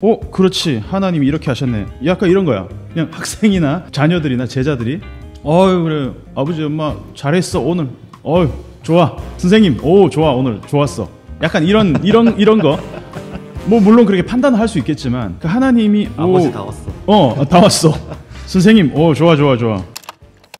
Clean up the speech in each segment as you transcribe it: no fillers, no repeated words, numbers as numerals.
그렇지. 하나님이 이렇게 하셨네. 약간 이런 거야. 그냥 학생이나 자녀들이나 제자들이 그래 아버지 엄마 잘했어 오늘. 좋아. 선생님 좋아 오늘 좋았어. 약간 이런 거. 뭐 물론 그렇게 판단을 할 수 있겠지만 그 하나님이 아버지 다 왔어. 다 왔어. 선생님 좋아.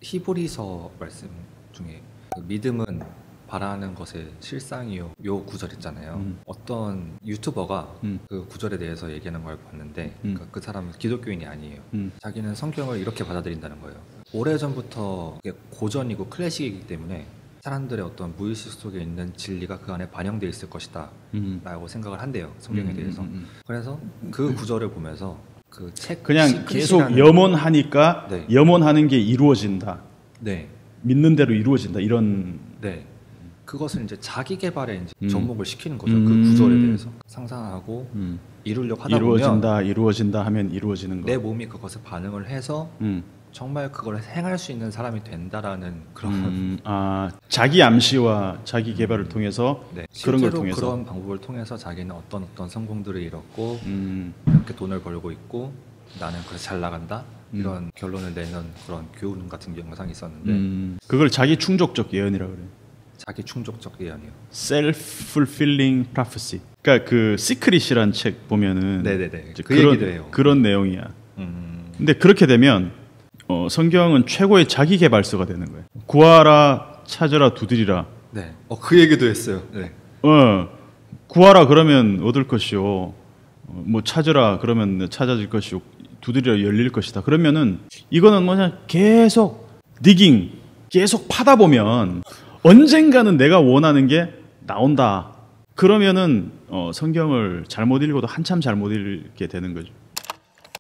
히브리서 말씀 중에 믿음은 바라는 것의 실상이요 요 구절 있잖아요. 어떤 유튜버가 그 구절에 대해서 얘기하는 걸 봤는데 그러니까 그 사람은 기독교인이 아니에요. 자기는 성경을 이렇게 받아들인다는 거예요. 오래전부터 이게 고전이고 클래식이기 때문에 사람들의 어떤 무의식 속에 있는 진리가 그 안에 반영되어 있을 것이다 라고 생각을 한대요. 성경에 대해서. 그래서 그 구절을 보면서 그 책 그냥 계속 염원하니까 네. 염원하는 게 이루어진다. 네. 믿는 대로 이루어진다. 이런. 네. 그것을 이제 자기 개발에 이제 접목을 시키는 거죠. 그 구절에 대해서 상상하고 이루려고 하다 보면 이루어진다 하면 이루어지는 거. 내 몸이 그것에 반응을 해서 정말 그걸 행할 수 있는 사람이 된다라는 그런 자기 암시와 자기 개발을 통해서 네. 그런 걸 실제로 통해서 그런 방법을 통해서 자기는 어떤 성공들을 이뤘고 이렇게 돈을 벌고 있고 나는 그래서 잘 나간다 이런 결론을 내는 그런 교훈 같은 영상이 있었는데 그걸 자기 충족적 예언이라고 그래요. 자기 충족적 예언이요. Self-fulfilling prophecy. 그러니까 그 시크릿이란 책 보면은 네네네. 그 얘기도 해요. 그런 내용이야. 근데 그렇게 되면 성경은 최고의 자기 개발서가 되는 거예요. 구하라, 찾으라, 두드리라. 네. 그 얘기도 했어요. 네. 구하라 그러면 얻을 것이요. 뭐 찾으라 그러면 찾아질 것이요. 두드리라 열릴 것이다. 그러면은 이거는 뭐냐 계속 디깅 계속 파다 보면 언젠가는 내가 원하는 게 나온다. 그러면은 성경을 잘못 읽어도 한참 잘못 읽게 되는 거죠.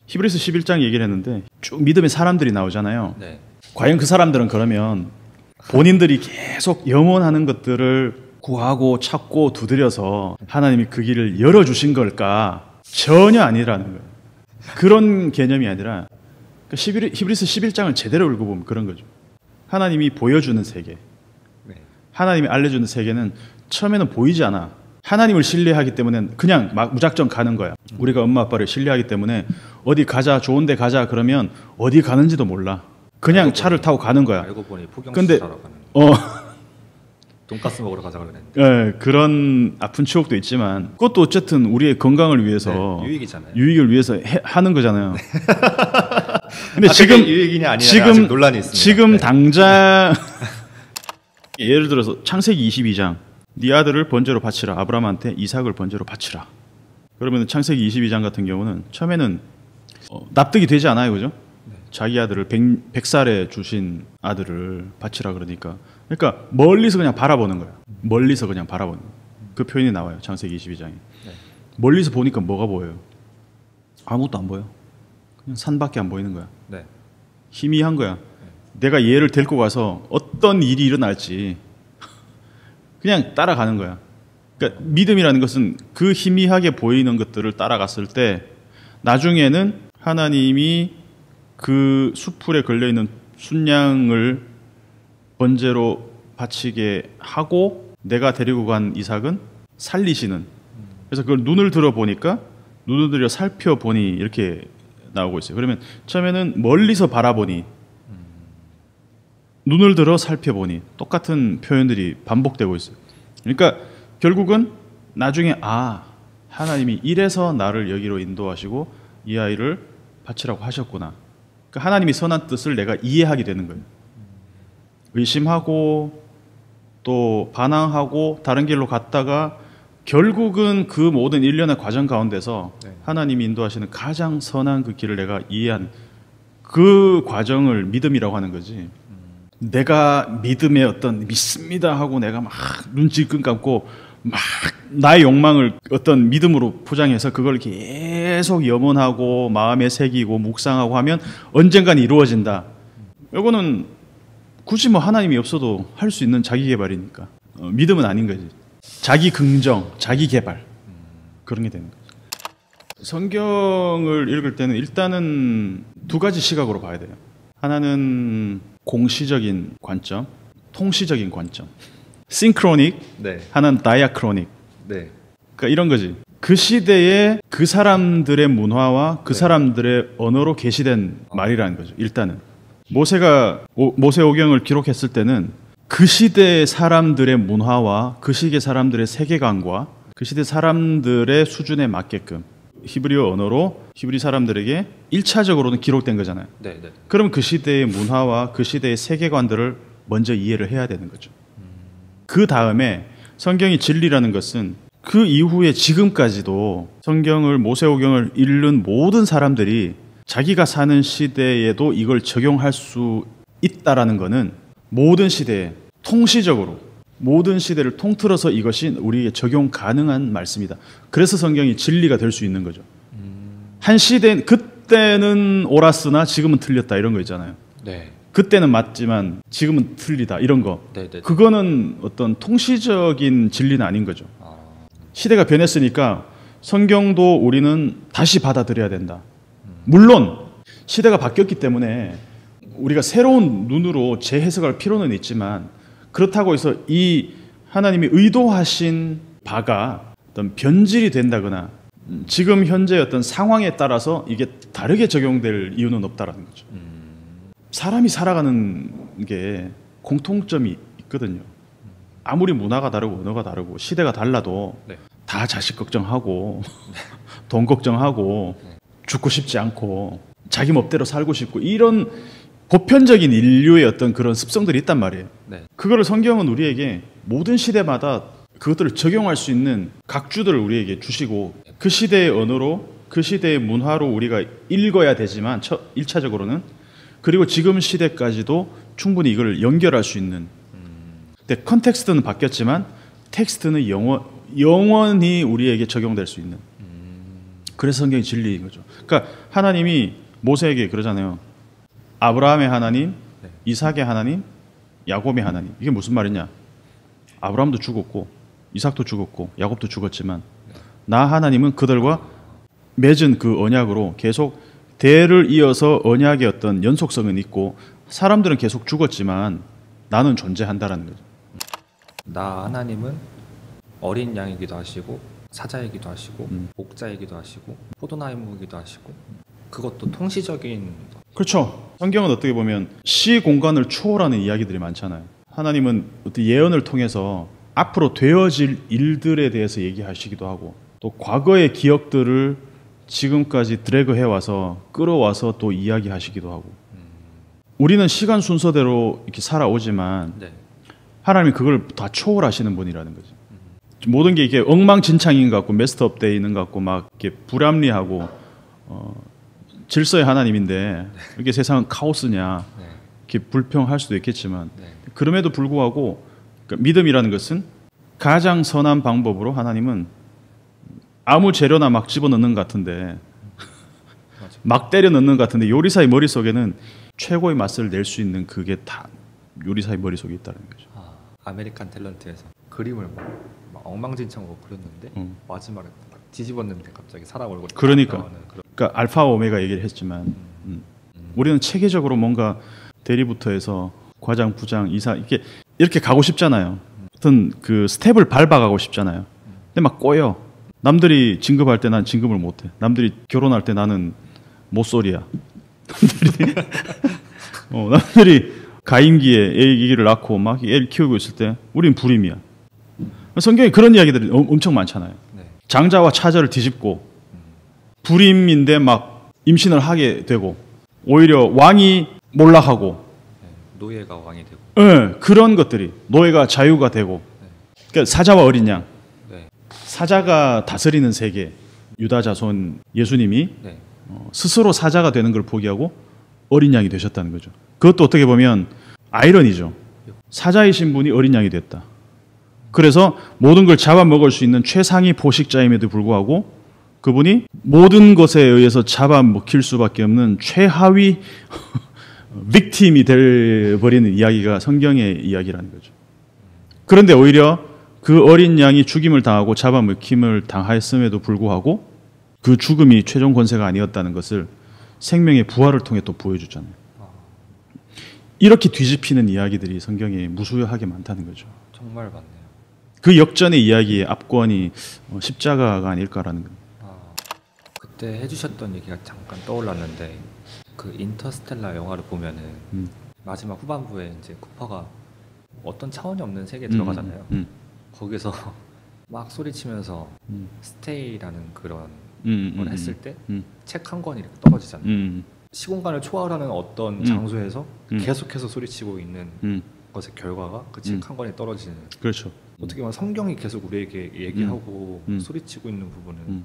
히브리서 11장 얘기를 했는데 쭉 믿음의 사람들이 나오잖아요. 네. 과연 그 사람들은 그러면 본인들이 계속 염원하는 것들을 구하고 찾고 두드려서 하나님이 그 길을 열어주신 걸까? 전혀 아니라는 거예요. 그런 개념이 아니라 히브리서 11장을 제대로 읽어보면 그런 거죠. 하나님이 보여주는 세계, 하나님이 알려주는 세계는 처음에는 보이지 않아. 하나님을 신뢰하기 때문에 그냥 막 무작정 가는 거야. 우리가 엄마 아빠를 신뢰하기 때문에 어디 가자, 좋은 데 가자 그러면 어디 가는지도 몰라. 그냥 차를 타고 가는 거야. 알고 보니 포경수 사러 가는 돈가스 먹으러 가자 그랬는데. 그런 아픈 추억도 있지만 그것도 어쨌든 우리의 건강을 위해서 유익이잖아요. 유익을 위해서 하는 거잖아요. 근데 지금 유익이냐 아니냐 아직 논란이 있습니다. 지금 당장 예를 들어서 창세기 22장 네 아들을 번제로 바치라. 아브라함한테 이삭을 번제로 바치라. 그러면 창세기 22장 같은 경우는 처음에는 납득이 되지 않아요. 그죠? 자기 아들을 100살에 주신 아들을 바치라 그러니까 멀리서 그냥 바라보는 거야. 멀리서 그냥 바라보는 거야. 그 표현이 나와요. 창세기 22장에. 멀리서 보니까 뭐가 보여요? 아무것도 안 보여. 그냥 산밖에 안 보이는 거야. 희미한 거야. 내가 얘를 데리고 가서 어떤 일이 일어날지 그냥 따라가는 거야. 그러니까 믿음이라는 것은 그 희미하게 보이는 것들을 따라갔을 때 나중에는 하나님이 그 수풀에 걸려있는 순양을 번제로 바치게 하고 내가 데리고 간 이삭은 살리시는. 그래서 그걸 눈을 들어 보니까 눈을 들여 살펴보니 이렇게 나오고 있어요. 그러면 처음에는 멀리서 바라보니 눈을 들어 살펴보니 똑같은 표현들이 반복되고 있어요. 그러니까 결국은 나중에 하나님이 이래서 나를 여기로 인도하시고 이 아이를 바치라고 하셨구나. 그러니까 하나님이 선한 뜻을 내가 이해하게 되는 거예요. 의심하고 또 반항하고 다른 길로 갔다가 결국은 그 모든 일련의 과정 가운데서 하나님이 인도하시는 가장 선한 그 길을 내가 이해한 그 과정을 믿음이라고 하는 거지. 내가 믿음의 어떤 믿습니다 하고 내가 막 눈 질끈 감고 막 나의 욕망을 어떤 믿음으로 포장해서 그걸 계속 염원하고 마음에 새기고 묵상하고 하면 언젠간 이루어진다. 이거는 굳이 뭐 하나님이 없어도 할 수 있는 자기 개발이니까 믿음은 아닌 거지. 자기 긍정, 자기 개발 그런 게 되는 거죠. 성경을 읽을 때는 일단은 두 가지 시각으로 봐야 돼요. 하나는 공시적인 관점, 통시적인 관점. 싱크로닉, 하나는 다이아크로닉. 그러니까 이런 거지. 그 시대에 그 사람들의 문화와 그 사람들의 언어로 게시된 말이라는 거죠. 일단은 모세가 모세오경을 기록했을 때는 그 시대의 사람들의 문화와 그 시대 사람들의 세계관과 그 시대 사람들의 수준에 맞게끔 히브리어 언어로 히브리 사람들에게 1차적으로는 기록된 거잖아요. 네네. 그럼 그 시대의 문화와 그 시대의 세계관들을 먼저 이해를 해야 되는 거죠. 그 다음에 성경이 진리라는 것은 그 이후에 지금까지도 성경을 모세오경을 읽는 모든 사람들이 자기가 사는 시대에도 이걸 적용할 수 있다라는 것은 모든 시대에 통시적으로 모든 시대를 통틀어서 이것이 우리에게 적용 가능한 말씀이다. 그래서 성경이 진리가 될 수 있는 거죠. 한 시대 그때는 옳았으나 지금은 틀렸다 이런 거 있잖아요. 네. 그때는 맞지만 지금은 틀리다 이런 거. 네네. 그거는 어떤 통시적인 진리는 아닌 거죠. 시대가 변했으니까 성경도 우리는 다시 받아들여야 된다. 물론 시대가 바뀌었기 때문에 우리가 새로운 눈으로 재해석할 필요는 있지만 그렇다고 해서 이 하나님이 의도하신 바가 어떤 변질이 된다거나 지금 현재 어떤 상황에 따라서 이게 다르게 적용될 이유는 없다라는 거죠. 사람이 살아가는 게 공통점이 있거든요. 아무리 문화가 다르고 언어가 다르고 시대가 달라도 네. 다 자식 걱정하고 돈 걱정하고 죽고 싶지 않고 자기 멋대로 살고 싶고 이런 보편적인 인류의 어떤 그런 습성들이 있단 말이에요. 네. 그거를 성경은 우리에게 모든 시대마다 그것들을 적용할 수 있는 각주들을 우리에게 주시고 그 시대의 언어로 그 시대의 문화로 우리가 읽어야 되지만 1차적으로는 그리고 지금 시대까지도 충분히 이걸 연결할 수 있는 근데 컨텍스트는 바뀌었지만 텍스트는 영원히 우리에게 적용될 수 있는 그래서 성경이 진리인 거죠. 그러니까 하나님이 모세에게 그러잖아요. 아브라함의 하나님, 이삭의 하나님, 야곱의 하나님. 이게 무슨 말이냐? 아브라함도 죽었고 이삭도 죽었고 야곱도 죽었지만 나 하나님은 그들과 맺은 그 언약으로 계속 대를 이어서 언약의 어떤 연속성은 있고 사람들은 계속 죽었지만 나는 존재한다라는 거죠. 나 하나님은 어린 양이기도 하시고 사자이기도 하시고 목자이기도 하시고 포도나무이기도 하시고 그것도 통시적인 그렇죠. 성경은 어떻게 보면 시 공간을 초월하는 이야기들이 많잖아요. 하나님은 어떤 예언을 통해서 앞으로 되어질 일들에 대해서 얘기하시기도 하고 또 과거의 기억들을 지금까지 드래그 해와서 끌어와서 또 이야기하시기도 하고 우리는 시간 순서대로 이렇게 살아오지만 네. 하나님이 그걸 다 초월하시는 분이라는 거죠. 모든 게 이게 엉망진창인 것 같고 메스트업 되어 있는 것 같고 막 이렇게 불합리하고 질서의 하나님인데 이렇게 세상은 카오스냐 이렇게 불평할 수도 있겠지만 그럼에도 불구하고 그러니까 믿음이라는 것은 가장 선한 방법으로 하나님은 아무 재료나 막 집어넣는 것 같은데 막 때려 넣는 것 같은데 요리사의 머릿속에는 최고의 맛을 낼 수 있는 그게 다 요리사의 머릿속에 있다는 거죠. 아메리칸 탤런트에서 그림을 막 엉망진창으로 그렸는데 마지막에 딱 뒤집었는데 갑자기 사람 얼굴이 그러니까 나오는 그런. 그러니까 알파 오메가 얘기를 했지만 우리는 체계적으로 뭔가 대리부터 해서 과장, 부장, 이사 이렇게 가고 싶잖아요. 어떤 그 스텝을 밟아가고 싶잖아요. 근데 막 꼬여. 남들이 진급할 때 난 진급을 못해. 남들이 결혼할 때 나는 모쏠이야. 남들이 가임기에 애기를 낳고 막 애를 키우고 있을 때 우린 불임이야. 성경에 그런 이야기들이 엄청 많잖아요. 네. 장자와 차자를 뒤집고 불임인데 막 임신을 하게 되고 오히려 왕이 몰락하고 노예가 왕이 되고 그런 것들이 노예가 자유가 되고 그러니까 사자와 어린 양 사자가 다스리는 세계 유다 자손 예수님이 스스로 사자가 되는 걸 포기하고 어린 양이 되셨다는 거죠. 그것도 어떻게 보면 아이러니죠. 사자이신 분이 어린 양이 됐다. 그래서 모든 걸 잡아먹을 수 있는 최상위 포식자임에도 불구하고 그분이 모든 것에 의해서 잡아먹힐 수밖에 없는 최하위 빅팀이 되어버리는 이야기가 성경의 이야기라는 거죠. 그런데 오히려 그 어린 양이 죽임을 당하고 잡아먹힘을 당하였음에도 불구하고 그 죽음이 최종 권세가 아니었다는 것을 생명의 부활을 통해 또 보여주잖아요. 이렇게 뒤집히는 이야기들이 성경에 무수하게 많다는 거죠. 정말 많네요. 그 역전의 이야기의 앞권이 십자가가 아닐까라는 거예요. 그때 해주셨던 얘기가 잠깐 떠올랐는데 그 인터스텔라 영화를 보면은 마지막 후반부에 이제 쿠퍼가 어떤 차원이 없는 세계에 들어가잖아요. 거기서 막 소리치면서 스테이라는 그런 걸 했을 때 책 한 권이 이렇게 떨어지잖아요. 시공간을 초월하는 어떤 장소에서 계속해서 소리치고 있는 것의 결과가 그 책 한 권에 떨어지는. 그렇죠. 어떻게 보면 성경이 계속 우리에게 얘기하고 소리치고 있는 부분은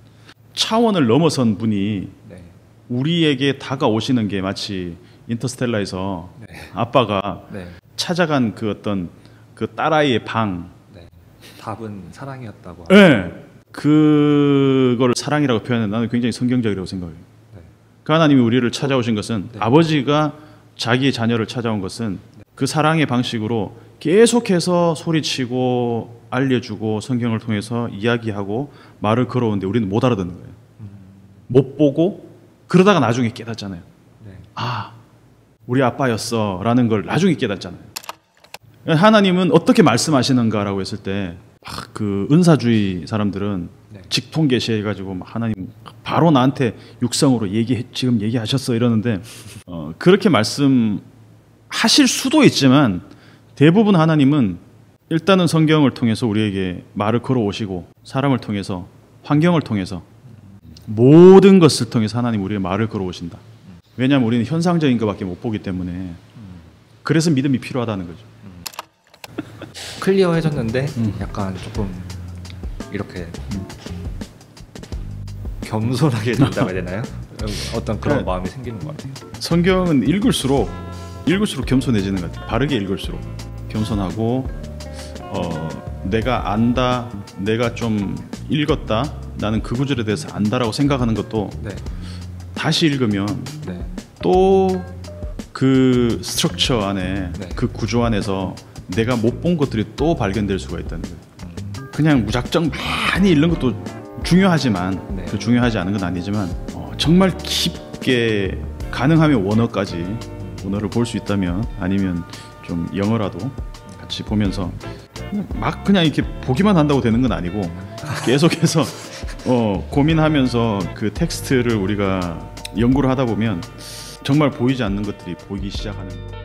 차원을 넘어선 분이 네. 우리에게 다가오시는 게 마치 인터스텔라에서 네. 아빠가 네. 찾아간 그 어떤 그 딸아이의 방. 네. 답은 사랑이었다고. 네. 그걸 사랑이라고 표현해 나는 굉장히 성경적이라고 생각해요. 네. 그 하나님이 우리를 찾아오신 것은 네. 아버지가 자기의 자녀를 찾아온 것은 그 사랑의 방식으로 계속해서 소리치고 알려주고 성경을 통해서 이야기하고 말을 걸어오는데 우리는 못 알아듣는 거예요. 못 보고 그러다가 나중에 깨닫잖아요. 네. 아, 우리 아빠였어 라는 걸 나중에 깨닫잖아요. 하나님은 어떻게 말씀하시는가라고 했을 때 그 은사주의 사람들은 네. 직통계시해가지고 하나님 바로 나한테 육성으로 지금 얘기하셨어 이러는데 그렇게 말씀하실 수도 있지만 대부분 하나님은 일단은 성경을 통해서 우리에게 말을 걸어오시고 사람을 통해서 환경을 통해서 모든 것을 통해서 하나님 우리의 말을 걸어오신다. 왜냐하면 우리는 현상적인 것밖에 못 보기 때문에 그래서 믿음이 필요하다는 거죠. 클리어해졌는데 약간 조금 이렇게 겸손하게 된다고 해야 되나요? 어떤 그런 네. 마음이 생기는 것 같아요. 성경은 읽을수록 겸손해지는 것 같아요. 바르게 읽을수록 겸손하고 내가 안다, 내가 좀 읽었다, 나는 그 구절에 대해서 안다라고 생각하는 것도 네. 다시 읽으면 네. 또 그 스트럭처 안에 네. 그 구조 안에서 내가 못 본 것들이 또 발견될 수가 있다는 거예요. 그냥 무작정 많이 읽는 것도 중요하지만 네. 그 중요하지 않은 건 아니지만 정말 깊게 가능하면 원어를 볼 수 있다면 아니면 좀 영어라도 같이 보면서 막 그냥 이렇게 보기만 한다고 되는 건 아니고 계속해서 고민하면서 그 텍스트를 우리가 연구를 하다 보면 정말 보이지 않는 것들이 보이기 시작하는 거예요.